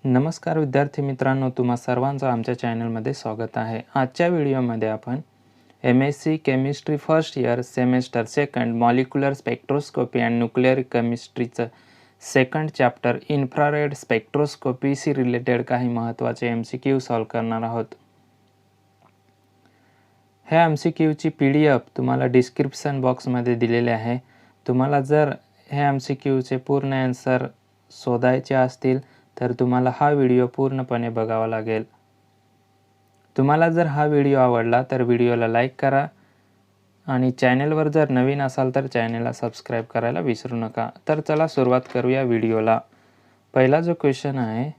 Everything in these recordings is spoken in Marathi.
नमस्कार विद्यार्थी मित्रांनो, तुम्हा सर्वांचं आमच्या चॅनलमध्ये स्वागत आहे. आजच्या व्हिडिओमध्ये आपण MSc chemistry first year semester second molecular spectroscopy and nuclear केमिस्ट्रीचं सेकंड चॅप्टर इन्फ्रारेड स्पेक्ट्रोस्कोपीशी रिलेटेड काही महत्त्वाचे MCQ सॉल्व करणार आहोत. ह्या MCQची PDF तुम्हाला डिस्क्रिप्शन बॉक्समध्ये दिलेली आहे. तुम्हाला जर ह्या MCQचे पूर्ण आन्सर शोधायचे असतील तर तुम्हाला हा व्हिडिओ पूर्णपणे बघावा लागेल. तुम्हाला जर हा व्हिडिओ आवडला तर व्हिडिओला लाईक करा आणि चॅनलवर जर नवीन असाल तर चॅनलला सबस्क्राईब करायला विसरू नका. तर चला सुरुवात करूया व्हिडिओला. पहिला जो क्वेश्चन आहे,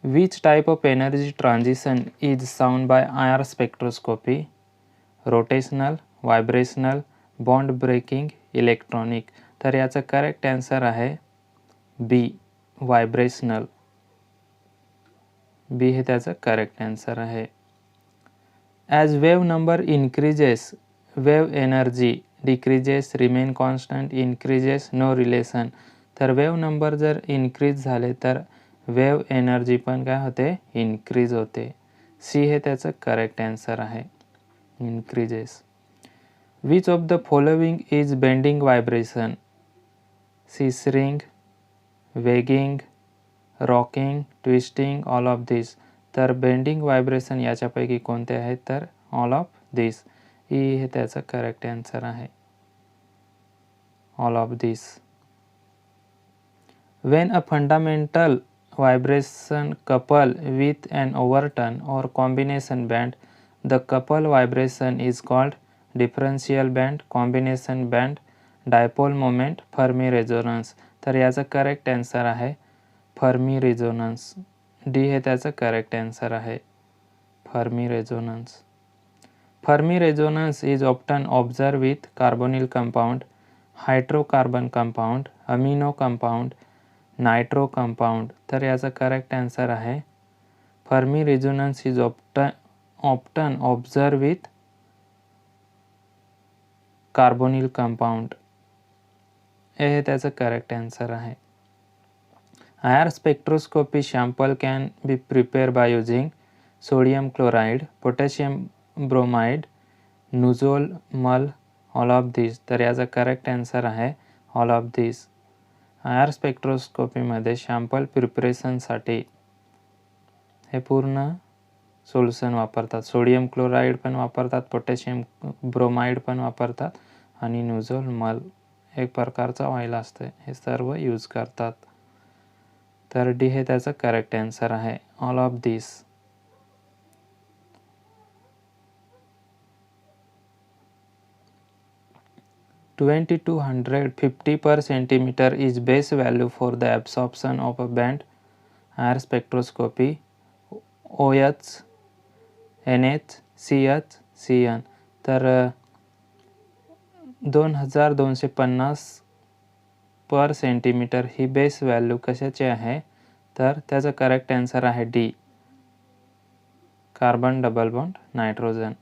which type of energy transition is sound by IR spectroscopy? Rotational, vibrational, bond breaking, electronic. तर याचा करेक्ट आन्सर आहे बी, व्हायब्रेशनल. बी हे त्याचं करेक्ट आन्सर आहे. As wave number increases wave energy decreases remain constant increases no relation. तर वेव्ह नंबर जर इन्क्रीज झाले तर वेव्ह एनर्जी पण काय होते, इन्क्रीज होते. सी हे त्याचं करेक्ट आन्सर आहे, increases. Which of the following is bending vibration? Scissoring, wagging, rocking, twisting, all of this. तर बेंडिंग व्हायब्रेशन याच्यापैकी कोणते आहेत? तर ऑल ऑफ दिस. ई हे त्याचं करेक्ट आन्सर आहे, all of this. When a fundamental vibration couple with an overturn or combination band, the couple vibration is called differential band, combination band, dipole moment, Fermi resonance. तर याचा करेक्ट आन्सर आहे फर्मी रेझोनन्स. डी हे त्याचं करेक्ट आन्सर आहे, Fermi resonance. Fermi resonance is often observe with carbonyl compound, hydrocarbon compound, amino compound, nitro compound. तर याचा करेक्ट आन्सर आहे Fermi resonance is often observe with carbonyl compound. हे त्याचं करेक्ट आन्सर आहे. IR spectroscopy sample can be prepared by using sodium chloride, potassium bromide, nuzol, mul, all of these. तर याचा करेक्ट आन्सर आहे ऑल ऑफ दिस. IR स्पेक्ट्रोस्कोपीमध्ये सॅम्पल प्रिपरेशनसाठी हे पूर्ण सोल्युशन वापरतात. सोडियम क्लोराईड पण वापरतात, पोटॅशियम ब्रोमाइड पण वापरतात आणि नुझोल मल एक प्रकारचा ऑइल असते, हे सर्व यूज करतात. तर डी हे त्याचं करेक्ट आन्सर आहे, all of this. (2250 per centimeter is base value for the absorption of a band IR spectroscopy OH, NH, CH, CN. तर 2250 पर सेंटीमीटर ही बेस व्हॅल्यू कशाची आहे? तर त्याचा करेक्ट आन्सर आहे D, carbon double bond nitrogen.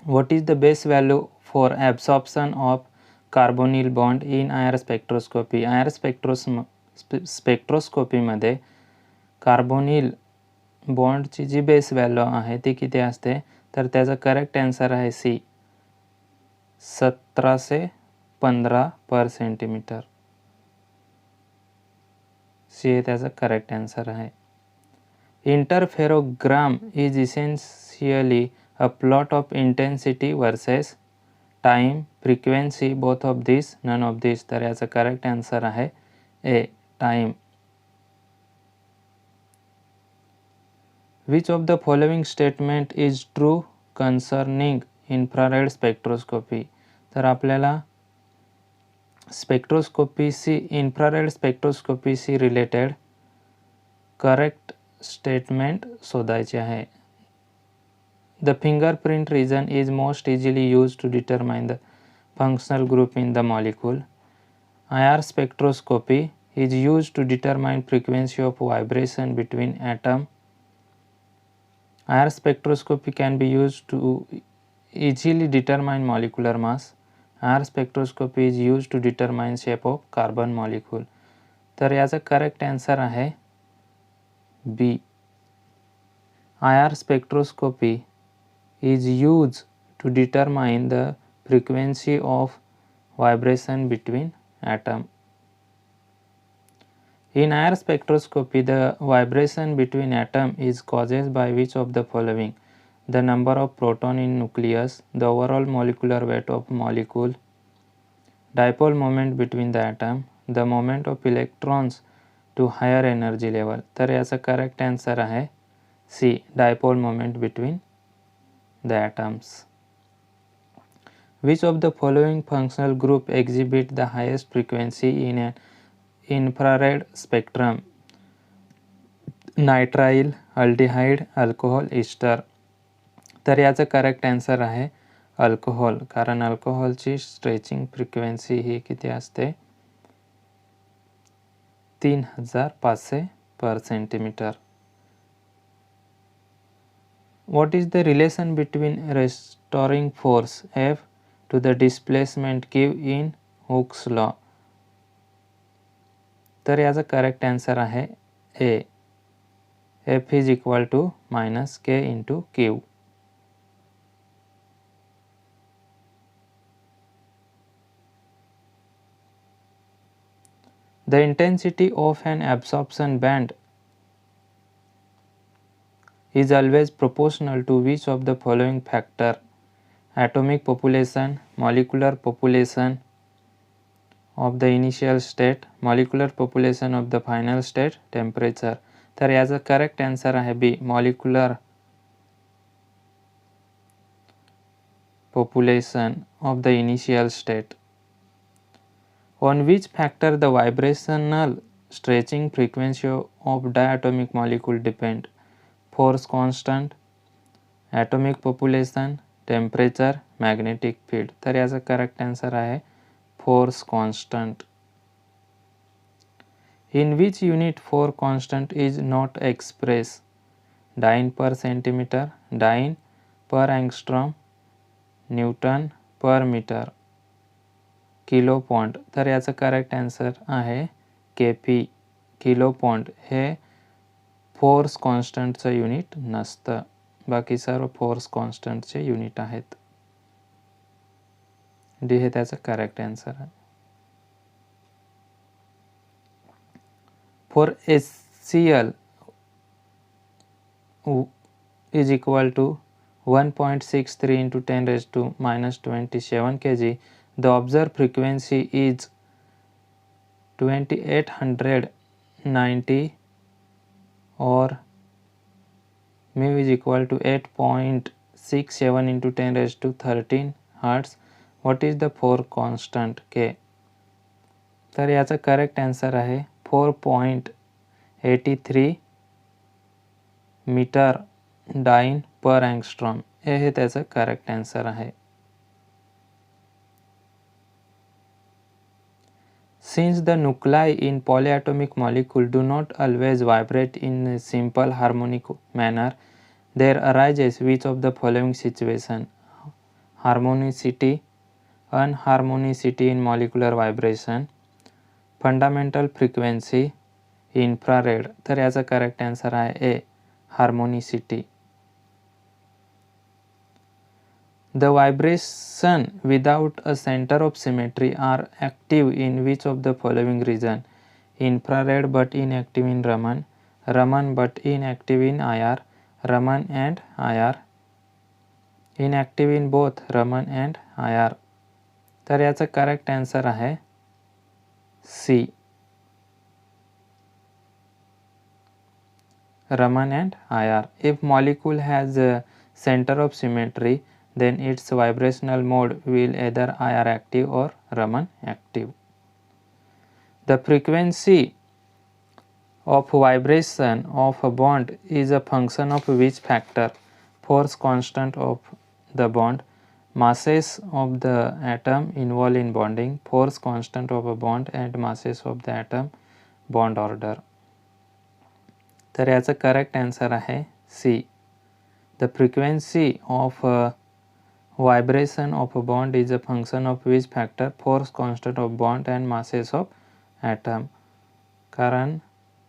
What is the base value for absorption of carbonyl bond in IR spectroscopy? IR स्पेक्ट्रोस्कोपीमध्ये कार्बोनिल बॉन्डची जी बेस व्हॅल्यू आहे ती किती असते? तर त्याचा करेक्ट आन्सर आहे सी, 1715 पर सेंटीमीटर. सी हे त्याचा करेक्ट आन्सर आहे. Interferogram is essentially a plot of intensity versus time, frequency, both of these, none of these. तर याचा करेक्ट आन्सर आहे A, time. Which of the following statement is true concerning infrared spectroscopy? तर आपल्याला स्पेक्ट्रोस्कोपीशी इन्फ्रारेड स्पेक्ट्रोस्कोपीशी रिलेटेड करेक्ट स्टेटमेंट शोधायचे आहे. The fingerprint region is most easily used to determine the functional group in the molecule. IR spectroscopy is used to determine frequency of vibration between atom. IR spectroscopy can be used to easily determine molecular mass. IR spectroscopy is used to determine shape of carbon molecule. तर याचा करेक्ट आन्सर आहे बी. IR spectroscopy is used to determine the frequency of vibration between atom. In IR spectroscopy, the vibration between atom is caused by which of the following? The number of proton in nucleus, the overall molecular weight of molecule, dipole moment between the atom, the moment of electrons to higher energy level. तर याचा करेक्ट आन्सर आहे C, dipole moment between the atoms. Which of the following functional group exhibit the highest frequency in an infrared spectrum? Nitrile, aldehyde, alcohol, Easter. तर याचं करेक्ट आन्सर आहे अल्कोहोल, कारण अल्कोहोलची स्ट्रेचिंग फ्रिक्वेन्सी ही किती असते? 3500 पर centimetre. What is the relation between restoring force F to the displacement Q in Hooke's law? तर याचा करेक्ट आन्सर आहे ए, F is equal to minus K into Q. The intensity of an absorption band is always proportional to which of the following factor? Atomic population, molecular population of the initial state, molecular population of the final state, temperature. तर याचा करेक्ट आन्सर आहे बी, molecular population of the initial state. On which factor the vibrational stretching frequency of diatomic molecule depend? Force constant, atomic population, temperature, magnetic field. तर याचा करेक्ट आन्सर आहे force constant. In which unit force constant is not expressed? Dyne per centimeter, dyne per angstrom, newton per metre, kilo point. तर याचं करेक्ट आन्सर आहे केपी, किलो पॉइंट हे फोर्स कॉन्स्टंटचं युनिट नसतं, बाकी सर्व फोर्स कॉन्स्टंटचे युनिट आहेत. डी हे त्याचं करेक्ट आन्सर आहे. For HCl is equal to 1.63 into 10 raised to minus 27 kg. The observed frequency is 2890 or mu is equal to 8.67 into 10 raised to 13 hertz. What is the force constant K? तर याचा करेक्ट आन्सर आहे 4.83 मीटर डाइन पर एंगस्ट्रॉम. हे त्याचं करेक्ट आन्सर आहे. Since the nuclei in polyatomic molecule do not always vibrate in a simple harmonic manner, there arises which of the following situation? Harmonicity, unharmonicity in molecular vibration, fundamental frequency, infrared. तर याचा करेक्ट आन्सर आहे ए, harmonicity. The vibration without a center of symmetry are active in which of the following region? Infrared but inactive in Raman, Raman but inactive in IR, Raman and IR, inactive in both Raman and IR. तर याचा करेक्ट आन्सर आहे C, Raman and IR. If molecule has a center of symmetry, then its vibrational mode will either IR active or Raman active. The frequency of vibration of a bond is a function of which factor? Force constant of the bond, masses of the atom involved in bonding, force constant of a bond and masses of the atom, bond order. तर याचं करेक्ट आन्सर आहे C. The frequency of vibration of a bond is a function of which factor? Force constant of bond and masses of atom. कारण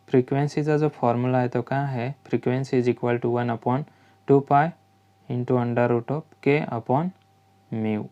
फ्रिक्वेन्सीचा जो फॉर्म्युला आहे तो काय आहे? Frequency is equal to 1/2 pi into under root of K upon mu.